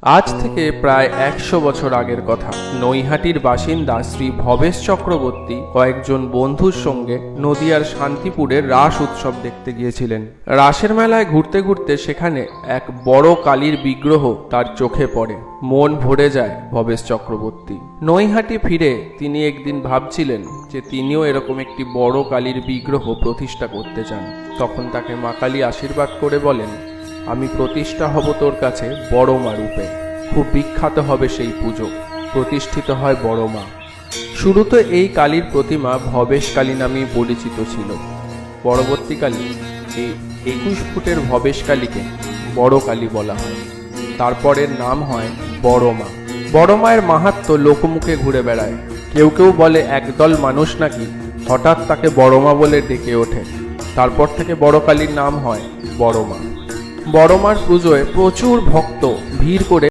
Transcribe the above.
আজ থেকে প্রায় ১০০ বছর আগের কথা। নৈহাটির বাসিন্দা শ্রী ভবেশ চক্রবর্তী কয়েকজন বন্ধুর সঙ্গে নদিয়ার শান্তিপুরের রাস উৎসব দেখতে গিয়েছিলেন। রাসের মেলায় ঘুরতে ঘুরতে সেখানে এক বড় কালীর বিগ্রহ তার চোখে পড়ে। মন ভরে যায় ভবেশ চক্রবর্তী। নৈহাটি ফিরে তিনি একদিন ভাবছিলেন যে তিনিও এরকম একটি বড় কালীর বিগ্রহ প্রতিষ্ঠা করতে চান। তখন তাকে মা কালী আশীর্বাদ করে বলেন, আমি প্রতিষ্ঠা হব তোর কাছে বড় মা রূপে। খুব বিখ্যাত হবে সেই পুজো, প্রতিষ্ঠিত হয় বড় মা। শুরুতে এই কালীর প্রতিমা ভবেশ কালী নামেই পরিচিত ছিল। পরবর্তীকালে এই ২১ ফুটের ভবেশ কালীকে বড় কালী বলা হয়। তারপরের নাম হয় বড় মা। বড় মায়ের মাহাত্ম্য লোকমুখে ঘুরে বেড়ায়। কেউ কেউ বলে একদল মানুষ নাকি হঠাৎ তাকে বড় মা বলে ডেকে ওঠে। তারপর থেকে বড় কালীর নাম হয় বড় মা। বড় মার পুজোয় প্রচুর ভক্ত ভিড় করে